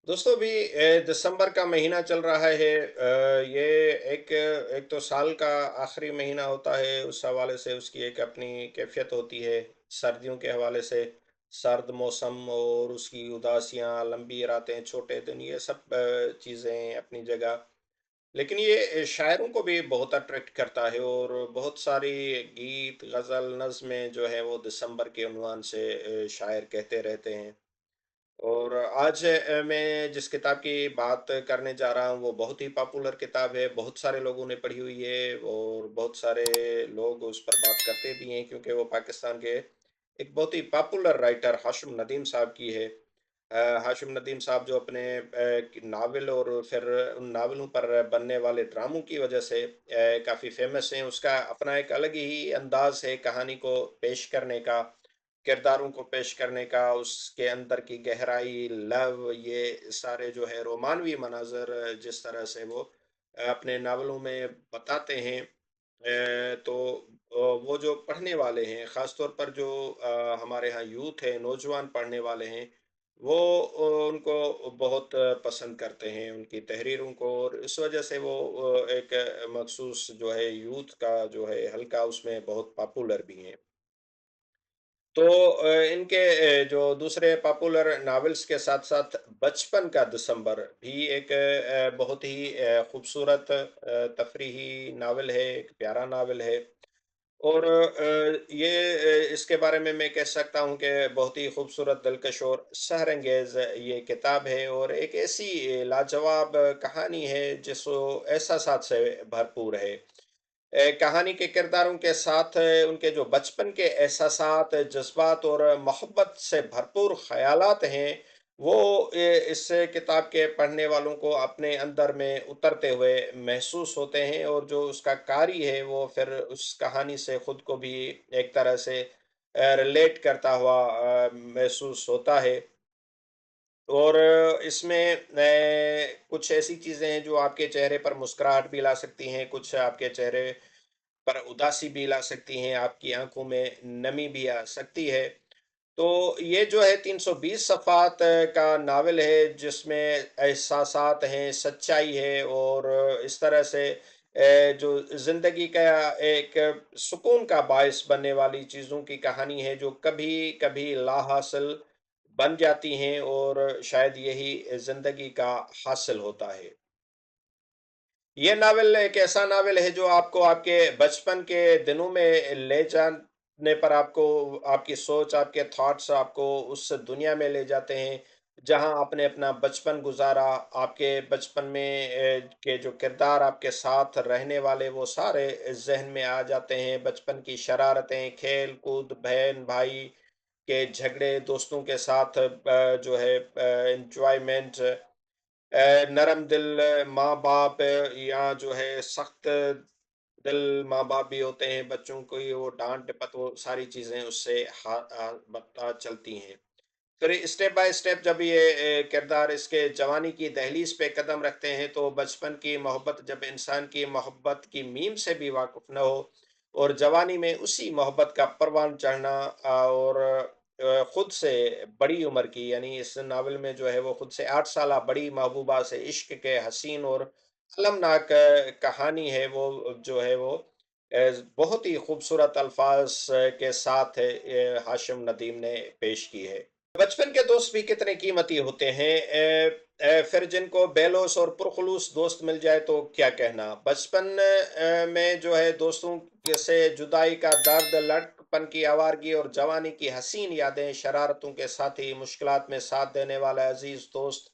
दोस्तों अभी दिसंबर का महीना चल रहा है। ये एक एक तो साल का आखिरी महीना होता है। उस हवाले से उसकी एक अपनी कैफियत होती है। सर्दियों के हवाले से सर्द मौसम और उसकी उदासियां, लंबी रातें, छोटे दिन, ये सब चीज़ें अपनी जगह। लेकिन ये शायरों को भी बहुत अट्रैक्ट करता है और बहुत सारी गीत, गज़ल, नज़्में जो है वो दिसंबर के उन्वान से शायर कहते रहते हैं। और आज मैं जिस किताब की बात करने जा रहा हूँ वो बहुत ही पॉपुलर किताब है, बहुत सारे लोगों ने पढ़ी हुई है और बहुत सारे लोग उस पर बात करते भी हैं क्योंकि वो पाकिस्तान के एक बहुत ही पॉपुलर राइटर हाशिम नदीम साहब की है। हाशिम नदीम साहब जो अपने नावल और फिर उन नावलों पर बनने वाले ड्रामों की वजह से काफ़ी फेमस हैं। उसका अपना एक अलग ही अंदाज है कहानी को पेश करने का, किरदारों को पेश करने का, उसके अंदर की गहराई, लव, ये सारे जो है रोमानवी मनाज़र जिस तरह से वो अपने नावलों में बताते हैं। तो वो जो पढ़ने वाले हैं, ख़ास तौर पर जो हमारे यहाँ यूथ है, नौजवान पढ़ने वाले हैं, वो उनको बहुत पसंद करते हैं, उनकी तहरीरों को, और इस वजह से वो एक मखसूस जो है यूथ का जो है हल्का उसमें बहुत पॉपुलर भी हैं। तो इनके जो दूसरे पॉपुलर नॉवेल्स के साथ-साथ बचपन का दिसंबर भी एक बहुत ही खूबसूरत तफ़रीही नॉवेल है, एक प्यारा नॉवेल है। और इसके बारे में मैं कह सकता हूँ कि बहुत ही खूबसूरत, दिलकश और सहरंगेज़ ये किताब है और एक ऐसी लाजवाब कहानी है जिसको एहसासात से भरपूर है। कहानी के किरदारों के साथ उनके जो बचपन के एहसासात, जज़्बात और मोहब्बत से भरपूर ख़यालात हैं, वो इस किताब के पढ़ने वालों को अपने अंदर में उतरते हुए महसूस होते हैं और जो उसका कारी है, वो फिर उस कहानी से खुद को भी एक तरह से रिलेट करता हुआ महसूस होता है। और इसमें कुछ ऐसी चीज़ें हैं जो आपके चेहरे पर मुस्कुराहट भी ला सकती हैं, कुछ आपके चेहरे पर उदासी भी ला सकती हैं, आपकी आँखों में नमी भी आ सकती है। तो ये जो है 320 सफ़ात का नावल है जिसमें एहसासात हैं, सच्चाई है और इस तरह से जो ज़िंदगी का एक सुकून का बायस बनने वाली चीज़ों की कहानी है जो कभी-कभी लाहासिल बन जाती हैं और शायद यही ज़िंदगी का हासिल होता है। ये नावल एक ऐसा नावल है जो आपको आपके बचपन के दिनों में ले जाने पर आपको आपकी सोच, आपके थॉट्स आपको उस दुनिया में ले जाते हैं, जहाँ आपने अपना बचपन गुज़ारा। आपके बचपन में के जो किरदार आपके साथ रहने वाले वो सारे ज़हन में आ जाते हैं। बचपन की शरारतें, खेल-कूद, बहन-भाई के झगड़े, दोस्तों के साथ जो है एन्जॉयमेंट, नरम दिल माँ-बाप या जो है सख्त दिल माँ-बाप भी होते हैं, बच्चों को ही वो डाँट-डपट वो सारी चीज़ें उससे पता चलती हैं। फिर स्टेप बाय स्टेप जब ये किरदार इसके जवानी की दहलीज़ पे कदम रखते हैं, तो बचपन की मोहब्बत जब इंसान की मोहब्बत की मीम से भी वाकिफ़ ना हो और जवानी में उसी मोहब्बत का परवान चढ़ना और खुद से बड़ी उम्र की, यानी इस नावल में जो है वो खुद से 8 साला बड़ी महबूबा से इश्क के हसीन और अलमनाक कहानी है वो जो है वो बहुत ही खूबसूरत अल्फाज के साथ हाशिम नदीम ने पेश की है। बचपन के दोस्त भी कितने कीमती होते हैं। फिर जिनको बेलोस और पुरखलूस दोस्त मिल जाए तो क्या कहना। बचपन में जो है दोस्तों से जुदाई का दर्द, लड़कपन की आवारगी और जवानी की हसीन यादें, शरारतों के साथी, मुश्किलात में साथ देने वाला अजीज दोस्त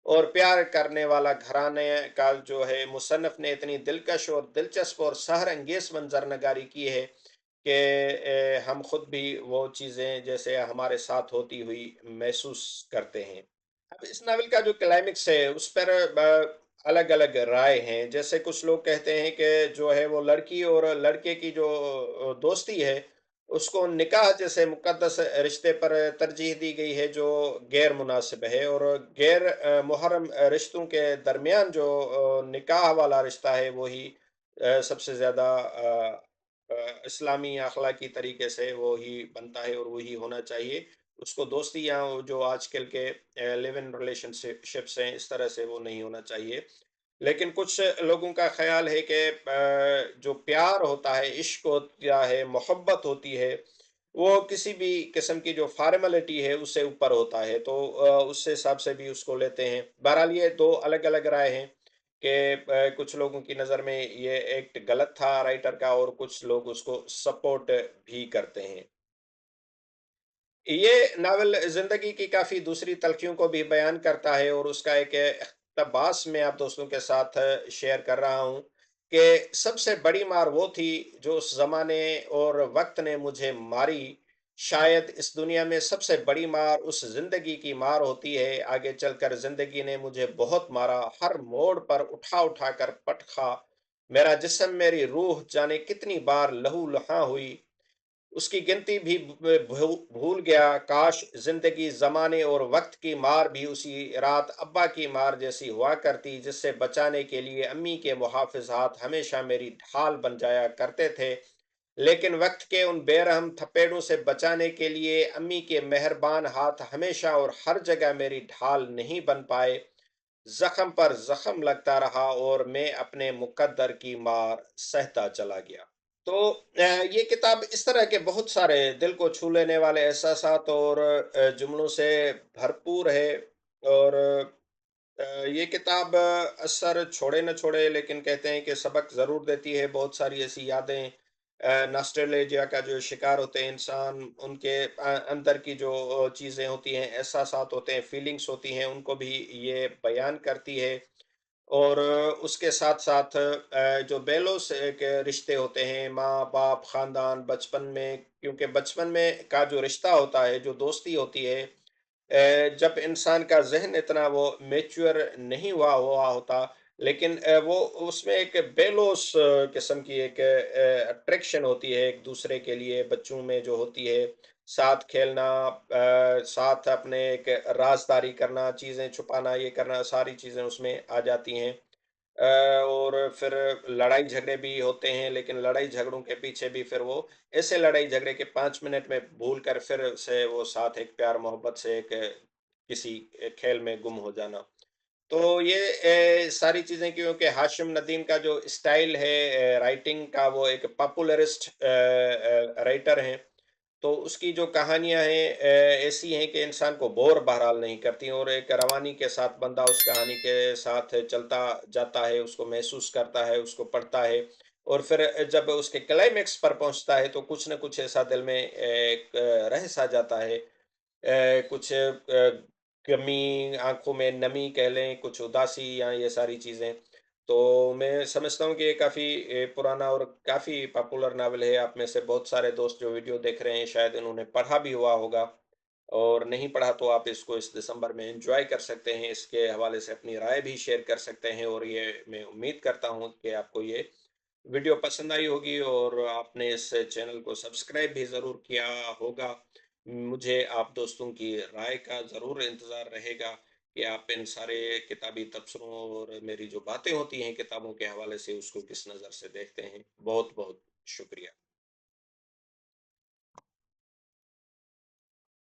और प्यार करने वाला घराने का जो है मुसन्निफ ने इतनी दिलकश और दिलचस्प और सहर अंगेज मंजर नगारी की है कि हम खुद भी वो चीज़ें जैसे हमारे साथ होती हुई महसूस करते हैं। अब इस नावल का जो क्लाइमेक्स है उस पर अलग-अलग राय हैं। जैसे कुछ लोग कहते हैं कि जो है वो लड़की और लड़के की जो दोस्ती है, उसको निकाह जैसे मुक़द्दस रिश्ते पर तरजीह दी गई है जो गैर मुनासिब है और गैर मुहर्रम रिश्तों के दरमियान जो निकाह वाला रिश्ता है वही सबसे ज़्यादा इस्लामी अखलाकी तरीके से वो ही बनता है और वही होना चाहिए। उसको दोस्ती या वो जो आजकल के लिव इन रिलेशनशिप्स हैं, इस तरह से वो नहीं होना चाहिए। लेकिन कुछ लोगों का ख़्याल है कि जो प्यार होता है, इश्क होता है, मोहब्बत होती है, वो किसी भी किस्म की जो फ़ॉर्मेलिटी है, उससे ऊपर होता है। तो उस हिसाब से भी उसको लेते हैं। बहरहाल ये 2 अलग-अलग राय हैं कि कुछ लोगों की नज़र में ये एक्ट गलत था राइटर का और कुछ लोग उसको सपोर्ट भी करते हैं। ये नावल ज़िंदगी की काफ़ी दूसरी तलख़ियों को भी बयान करता है और उसका एक इक़्तिबास मैं आप दोस्तों के साथ शेयर कर रहा हूँ कि सबसे बड़ी मार वो थी जो उस ज़माने और वक़्त ने मुझे मारी। शायद इस दुनिया में सबसे बड़ी मार उस ज़िंदगी की मार होती है। आगे चलकर ज़िंदगी ने मुझे बहुत मारा, हर मोड़ पर उठा-उठा कर पटका। मेरा जिस्म, मेरी रूह जाने कितनी बार लहू-लुहान हुई। उसकी गिनती भी भूल गया। काश जिंदगी जमाने और वक्त की मार भी उसी रात अब्बा की मार जैसी हुआ करती, जिससे बचाने के लिए अम्मी के मुहाफिज हाथ हमेशा मेरी ढाल बन जाया करते थे। लेकिन वक्त के उन बेरहम थपेड़ों से बचाने के लिए अम्मी के मेहरबान हाथ हमेशा और हर जगह मेरी ढाल नहीं बन पाए। जख्म पर जख्म लगता रहा और मैं अपने मुकद्दर की मार सहता चला गया। तो ये किताब इस तरह के बहुत सारे दिल को छू लेने वाले एहसासात और जुमलों से भरपूर है। और ये किताब असर छोड़े न छोड़े, लेकिन कहते हैं कि सबक ज़रूर देती है। बहुत सारी ऐसी यादें, नॉस्टैल्जिया का जो शिकार होते हैं इंसान, उनके अंदर की जो चीज़ें होती हैं, एहसासात होते हैं, फीलिंग्स होती हैं, उनको भी ये बयान करती है। और उसके साथ-साथ जो बेलोस एक रिश्ते होते हैं, माँ-बाप, ख़ानदान, बचपन में, क्योंकि बचपन में का जो रिश्ता होता है, जो दोस्ती होती है, जब इंसान का ज़हन इतना वो मैच्योर नहीं हुआ हुआ होता, लेकिन वो उसमें एक बेलोस किस्म की एक अट्रैक्शन होती है एक-दूसरे के लिए, बच्चों में जो होती है, साथ खेलना, साथ अपने एक राज़दारी करना, चीज़ें छुपाना, ये करना, सारी चीज़ें उसमें आ जाती हैं। और फिर लड़ाई झगड़े भी होते हैं, लेकिन लड़ाई झगड़ों के पीछे भी फिर वो ऐसे लड़ाई झगड़े के 5 मिनट में भूल कर फिर से वो साथ एक प्यार मोहब्बत से एक किसी खेल में गुम हो जाना। तो ये सारी चीज़ें, क्योंकि हाशिम नदीम का जो स्टाइल है राइटिंग का, वो एक पॉपुलरिस्ट राइटर हैं। तो उसकी जो कहानियाँ हैं ऐसी हैं कि इंसान को बोर बहरहाल नहीं करती, और एक रवानी के साथ बंदा उस कहानी के साथ चलता जाता है, उसको महसूस करता है, उसको पढ़ता है। और फिर जब उसके क्लाइमेक्स पर पहुँचता है तो कुछ न कुछ ऐसा दिल में एक रह सा जाता है। कुछ कमी, आँखों में नमी कह लें, कुछ उदासी या ये सारी चीज़ें। तो मैं समझता हूँ कि ये काफ़ी पुराना और काफ़ी पॉपुलर नॉवेल है। आप में से बहुत सारे दोस्त जो वीडियो देख रहे हैं, शायद इन्होंने पढ़ा भी हुआ होगा, और नहीं पढ़ा तो आप इसको इस दिसंबर में एन्जॉय कर सकते हैं। इसके हवाले से अपनी राय भी शेयर कर सकते हैं, और ये मैं उम्मीद करता हूँ कि आपको ये वीडियो पसंद आई होगी और आपने इस चैनल को सब्सक्राइब भी ज़रूर किया होगा। मुझे आप दोस्तों की राय का ज़रूर इंतज़ार रहेगा कि आप इन सारे किताबी तबसरों और मेरी जो बातें होती हैं किताबों के हवाले से, उसको किस नज़र से देखते हैं। बहुत-बहुत शुक्रिया।